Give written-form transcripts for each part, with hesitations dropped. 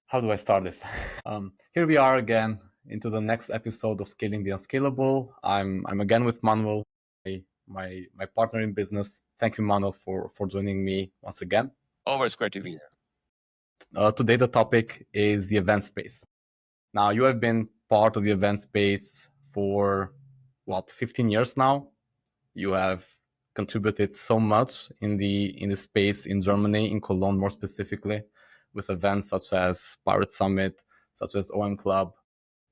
How do I start this? Here we are again into the next episode of Scaling the Unscalable. I'm again with Manuel, my partner in business. Thank you, Manuel, for joining me once again. Always great to be here. Today the topic is the event space. Now, you have been part of the event space for 15 years now. You have contributed so much in the space in Germany, in Cologne more specifically, with events such as Pirate Summit, such as OM Club.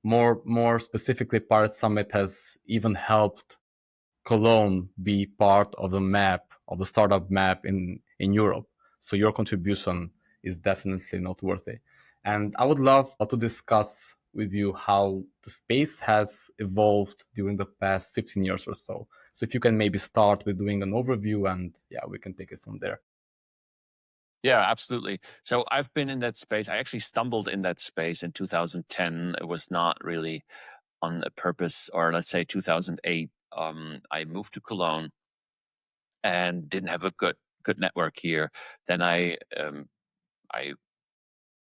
More specifically, Pirate Summit has even helped Cologne be part of the map, of the startup map in Europe. So your contribution is definitely noteworthy. And I would love to discuss with you how the space has evolved during the past 15 years or so. So if you can maybe start with doing an overview, and we can take it from there. Yeah, absolutely. So I've been in that space. I actually stumbled in that space in 2010. It was not really on a purpose, or let's say 2008. I moved to Cologne and didn't have a good network here. Then I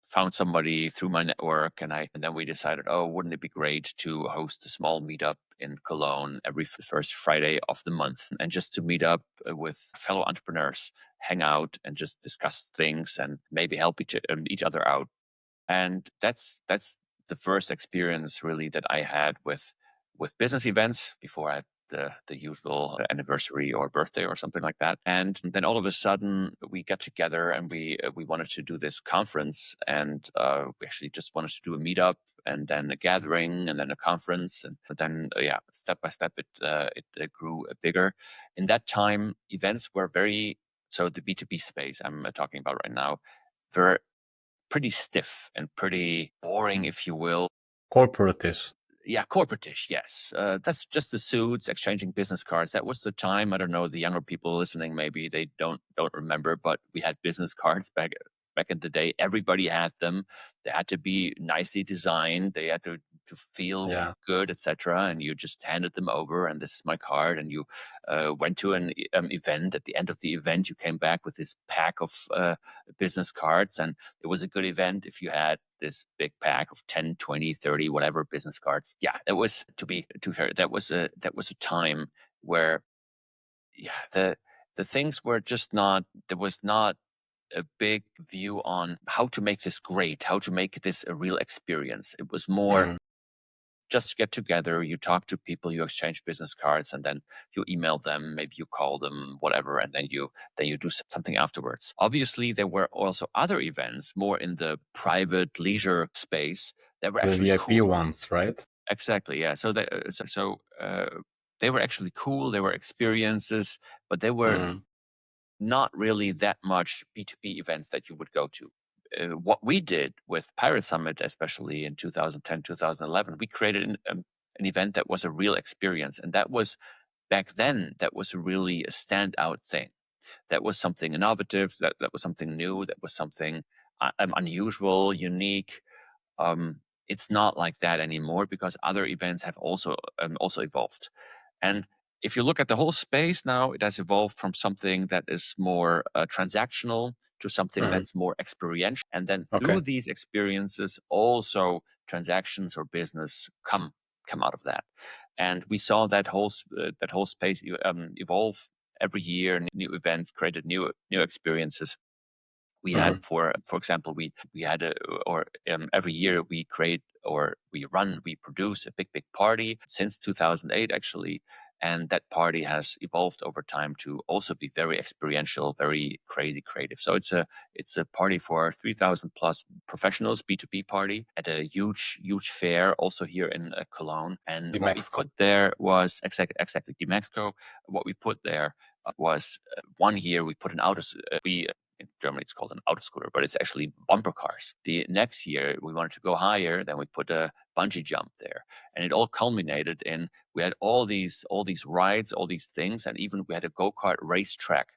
found somebody through my network, and then we decided, oh, wouldn't it be great to host a small meetup in Cologne every first Friday of the month, and just to meet up with fellow entrepreneurs, hang out, and just discuss things, and maybe help each other out. And that's the first experience really that I had with business events. Before I had the usual anniversary or birthday or something like that. And then all of a sudden we got together and we wanted to do this conference, and we actually just wanted to do a meetup and then a gathering and then a conference, and then step by step it grew bigger. In that time, events were so the B2B space I'm talking about right now, were pretty stiff and pretty boring, if you will. Corporatish. Yeah, corporatish, yes. That's just the suits, exchanging business cards. That was the time. I don't know, the younger people listening, maybe they don't remember, but we had business cards back in the day. Everybody had them. They had to be nicely designed. They had to feel good, etc. And you just handed them over, and this is my card. And you went to an event. At the end of the event, you came back with this pack of business cards, and it was a good event if you had this big pack of 10, 20, 30, whatever business cards. Yeah, that was, to be fair, that was a time where the things were just not, there was not a big view on how to make this great, how to make this a real experience. It was more just get together, you talk to people, you exchange business cards, and then you email them, maybe you call them, whatever, and then you do something afterwards. Obviously, there were also other events more in the private leisure space that were actually the VIP cool. ones, right? Exactly, yeah. So they were actually cool. They were experiences, but they were not really that much B2B events that you would go to. What we did with Pirate Summit, especially in 2010, 2011, we created an event that was a real experience. And that was, back then, that was really a standout thing. That was something innovative, that was something new, that was something unusual, unique. It's not like that anymore, because other events have also evolved. And if you look at the whole space now, it has evolved from something that is more transactional to something that's more experiential. And then through these experiences, also transactions or business come out of that. And we saw that whole space evolve every year. New events created new experiences. We had, for example, we had every year we produce a big party since 2008 actually, and that party has evolved over time to also be very experiential, very crazy creative. So it's a party for 3,000 plus professionals, B2B party at a huge fair also here in Cologne. And what we put there was exactly Mexico. What we put there was 1 year we put in Germany, it's called an auto scooter, but it's actually bumper cars. The next year, we wanted to go higher. Then we put a bungee jump there, and it all culminated in, we had all these rides, all these things, and even we had a go-kart racetrack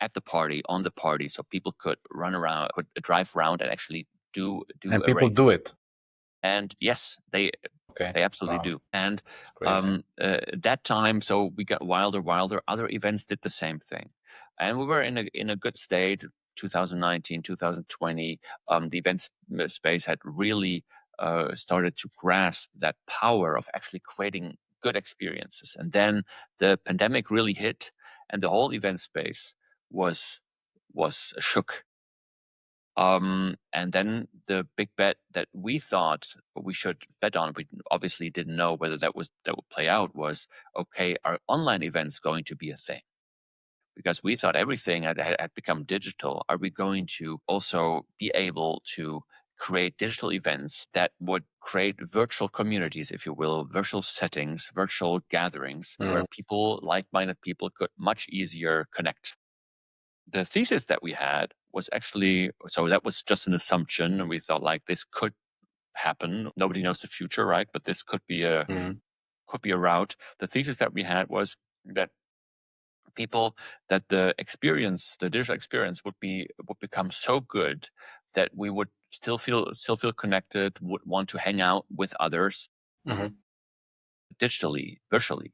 at the party, on the party, so people could run around, could drive around, and actually do and a people race. do it. And yes, they absolutely do. And that time, so we got wilder. Other events did the same thing, and we were in a good state. 2019, 2020, the events space had really started to grasp that power of actually creating good experiences. And then the pandemic really hit, and the whole event space was shook. And then the big bet that we thought we should bet on, we obviously didn't know whether that would play out, was, okay, are online events going to be a thing? Because we thought everything had become digital. Are we going to also be able to create digital events that would create virtual communities, if you will, virtual settings, virtual gatherings, where people, like-minded people, could much easier connect? The thesis that we had was actually, so that was just an assumption, and we thought like this could happen. Nobody knows the future, right? But this could be a route. The thesis that we had was that the digital experience would become so good that we would still feel connected, would want to hang out with others digitally, virtually,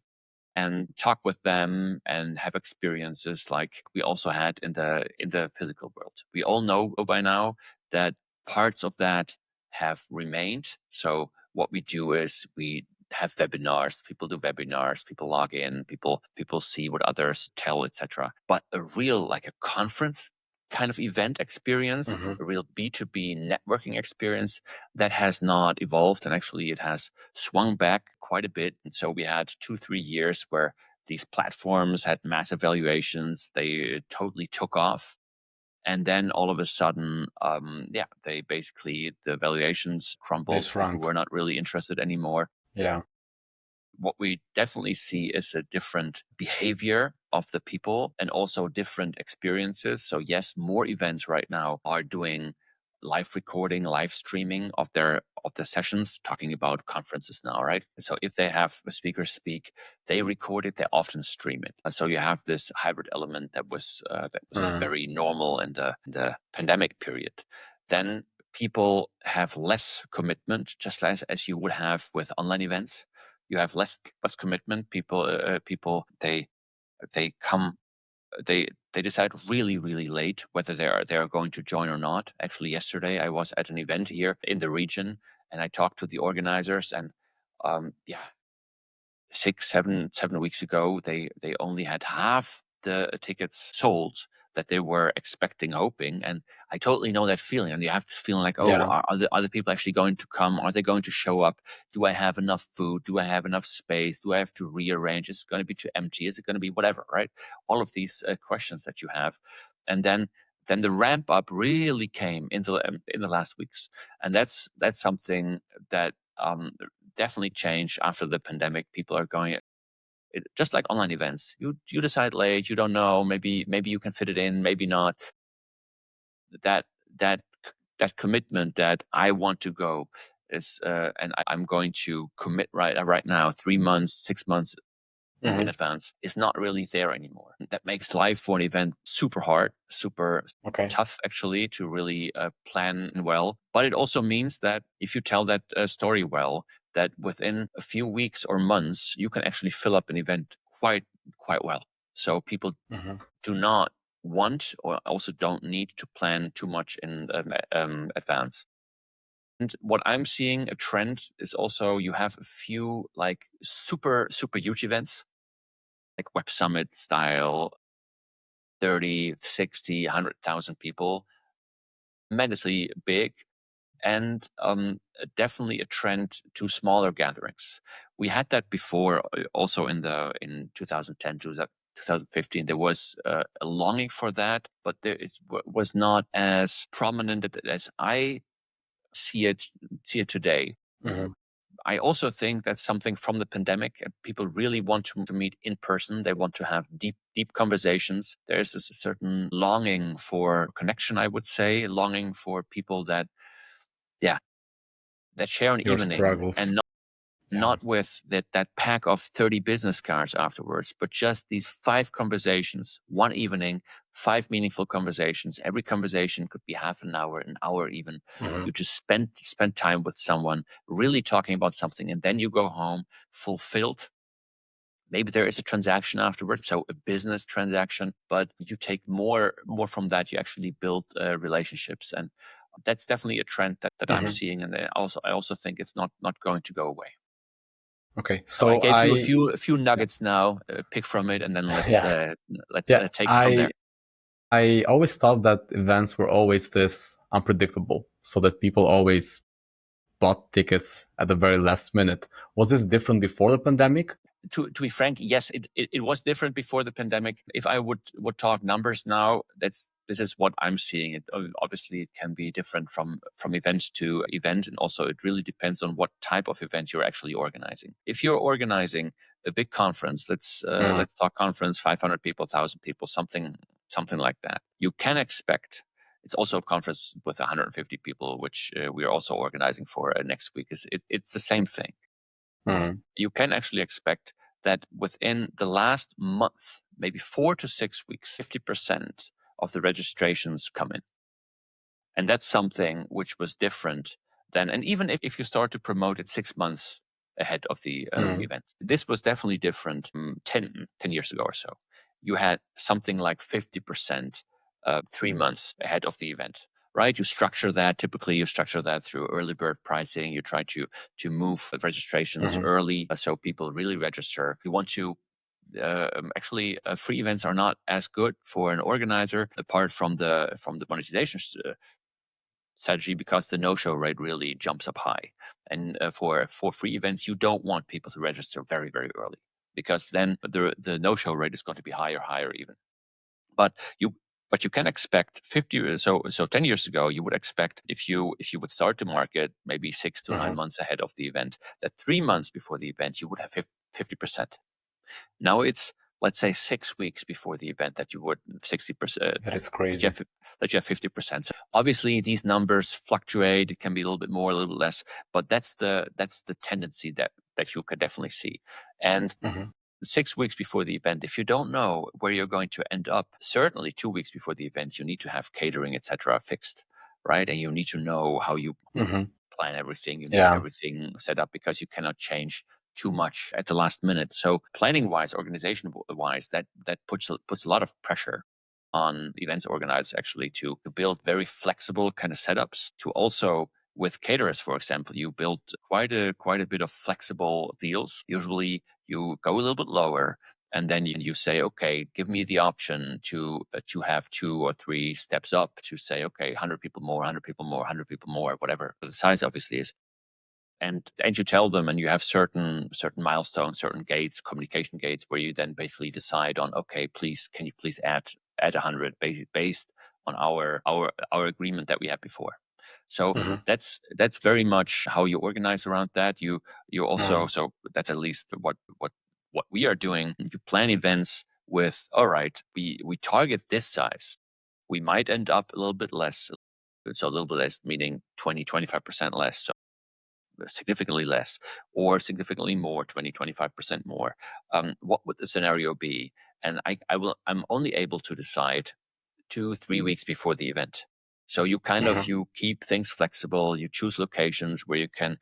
and talk with them and have experiences like we also had in the physical world. We all know by now that parts of that have remained. So what we do is we have webinars, people do webinars, people log in, people see what others tell, etc. But a real, like a conference kind of event experience, a real B2B networking experience, that has not evolved, and actually it has swung back quite a bit. And so we had 2-3 years where these platforms had massive valuations. They totally took off. And then all of a sudden, they basically, the valuations crumbled. People were not really interested anymore. Yeah. What we definitely see is a different behavior of the people and also different experiences. So yes, more events right now are doing live recording, live streaming of the sessions, talking about conferences now, right? So if they have a speaker speak, they record it, they often stream it. So you have this hybrid element that was very normal in the pandemic period. Then people have less commitment, just as you would have with online events. You have less commitment. People they come, they decide really, really late whether they are going to join or not. Actually, yesterday I was at an event here in the region, and I talked to the organizers, and 6-7 weeks ago, they only had half the tickets sold that they were expecting, hoping. And I totally know that feeling. And you have this feeling like, oh, are the other people actually going to come? Are they going to show up? Do I have enough food? Do I have enough space? Do I have to rearrange? Is it going to be too empty? Is it going to be whatever, right? All of these questions that you have. And then the ramp up really came in the last weeks. And that's something that definitely changed after the pandemic. People are going, just like online events. You decide late. You don't know. Maybe you can fit it in. Maybe not. That commitment that I want to go is, and I'm going to commit right now, 3 months, 6 months in advance, is not really there anymore. That makes life for an event super hard, super tough, actually, to really plan well. But it also means that if you tell that story well, that within a few weeks or months, you can actually fill up an event quite well. So people do not want, or also don't need, to plan too much in advance. And what I'm seeing a trend is also, you have a few like super huge events, like Web Summit style, 30, 60, 100,000 people, tremendously big, and definitely a trend to smaller gatherings. We had that before, also in 2010, 2015. There was a longing for that, but was not as prominent as I see it today. I also think that's something from the pandemic. People really want to meet in person. They want to have deep conversations. There's a certain longing for connection, I would say, longing for people that share an evening, struggles. and not with that pack of 30 business cards afterwards, but just these 5 conversations, one evening, 5 meaningful conversations. Every conversation could be half an hour even. You just spend time with someone, really talking about something, and then you go home fulfilled, Maybe there is a transaction afterwards, so a business transaction, but you take more from that. You actually build relationships, and that's definitely a trend that I'm seeing. And I also think it's not going to go away. Okay, So I so gave you a few nuggets now. Pick from it, and then let's take it from there. I always thought that events were always this unpredictable, so that people always bought tickets at the very last minute. Was this different before the pandemic? To be frank, yes, it was different before the pandemic. If I would talk numbers now, this is what I'm seeing. It obviously it can be different from event to event, and also it really depends on what type of event you're actually organizing. If you're organizing a big conference, let's talk conference, 500 people, 1,000 people, something like that, you can expect. It's also a conference with 150 people, which we are also organizing for next week. It's the same thing. You can actually expect that within the last month, maybe 4 to 6 weeks, 50% of the registrations come in. And that's something which was different than, and even if you start to promote it 6 months ahead of the event, this was definitely different 10 years ago or so. You had something like 50% 3 months ahead of the event. Right, you structure that. Typically, you structure that through early bird pricing. You try to move registrations early, so people really register. You want to actually free events are not as good for an organizer, apart from the monetization strategy, because the no-show rate really jumps up high. And for free events, you don't want people to register very, very early, because then the no-show rate is going to be higher even. But you can expect 50. So 10 years ago, you would expect, if you would start to market maybe 6 to 9 months ahead of the event, that 3 months before the event you would have 50%. Now it's, let's say, 6 weeks before the event that you would 60%. That is crazy. That you have 50%. So obviously these numbers fluctuate. It can be a little bit more, a little bit less, but that's the tendency that you could definitely see. And 6 weeks before the event, if you don't know where you're going to end up, certainly 2 weeks before the event, you need to have catering, etc., fixed, right? And you need to know how you plan everything. You need everything set up, because you cannot change too much at the last minute. So planning wise, organization wise, that puts a lot of pressure on events organizers actually to build very flexible kind of setups. To also, with caterers, for example, you build quite a bit of flexible deals. Usually you go a little bit lower, and then you say, okay, give me the option to have 2 or 3 steps up, to say, okay, 100 people more, 100 people more, 100 people more, whatever the size obviously is. And you tell them, and you have certain milestones, certain gates, communication gates, where you then basically decide on, okay, can you please add 100 based on our agreement that we had before. So that's very much how you organize around that. You also, so that's at least what we are doing. You plan events with, all right, we target this size. We might end up a little bit less. So a little bit less, meaning 20-25% less. So significantly less, or significantly more, 20-25% more. What would the scenario be? And I'm only able to decide 2-3 weeks before the event. So you kind of, you keep things flexible. You choose locations where you can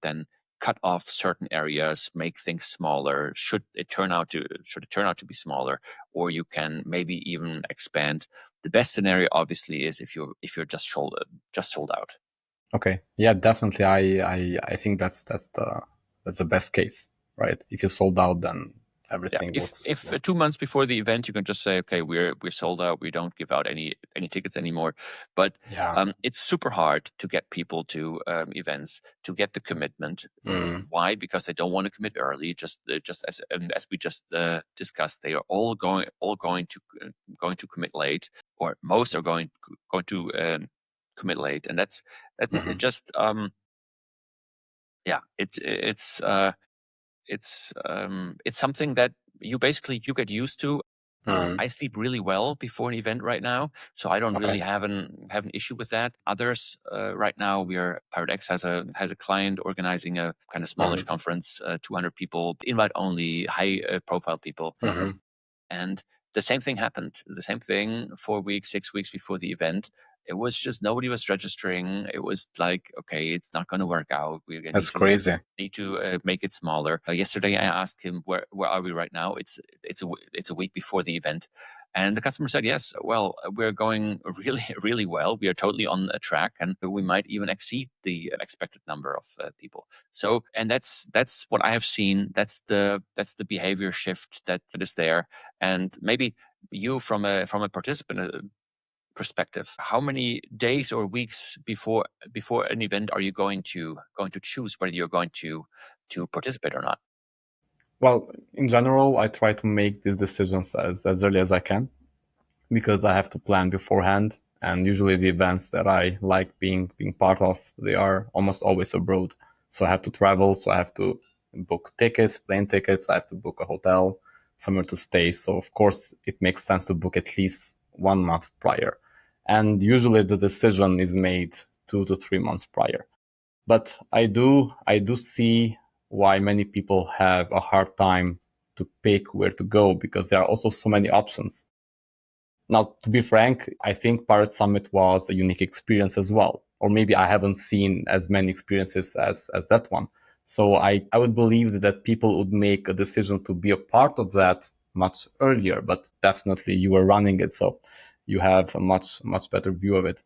then cut off certain areas, make things smaller. Should it turn out to be smaller, or you can maybe even expand. The best scenario, obviously, is if you're just sold out. Okay. Yeah, definitely. I think that's the best case, right? If you sold out, then everything works. If 2 months before the event, you can just say, okay, we're sold out. We don't give out any tickets anymore. But it's super hard to get people to events, to get the commitment. Why? Because they don't want to commit early. Just as we just discussed, they are all going to commit late, or most are going to commit late, and that's just it's something that you get used to. I sleep really well before an event right now, so I don't really have an issue with that. Others, right now, PIRATEx has a client organizing a kind of smallish conference, 200 people, invite only, high profile people, and the same thing happened. The same thing 4 weeks, 6 weeks before the event. it was just nobody was registering. It was like, okay, it's not going to work out. We That's crazy. need to make it smaller. Yesterday, I asked him, where are we right now? It's a week before the event. And the customer said, yes, well, we're going really, really well. We are totally on a track, and we might even exceed the expected number of people. So, and that's what I have seen. That's the behavior shift that is there. And maybe you, from a participant perspective, how many days or weeks before an event are you going to choose whether you're going to participate or not? Well, in general, I try to make these decisions as early as I can because I have to plan beforehand. And usually the events that I like being part of, they are almost always abroad. So I have to travel. So I have to book tickets, plane tickets. I have to book a hotel, somewhere to stay. So of course, it makes sense to book at least 1 month prior. And usually the decision is made 2 to 3 months prior. But I do see why many people have a hard time to pick where to go because there are also so many options. Now, to be frank, I think Pirate Summit was a unique experience as well. Or maybe I haven't seen as many experiences as that one. So I would believe that people would make a decision to be a part of that much earlier, but definitely you were running it. So you have a much better view of it.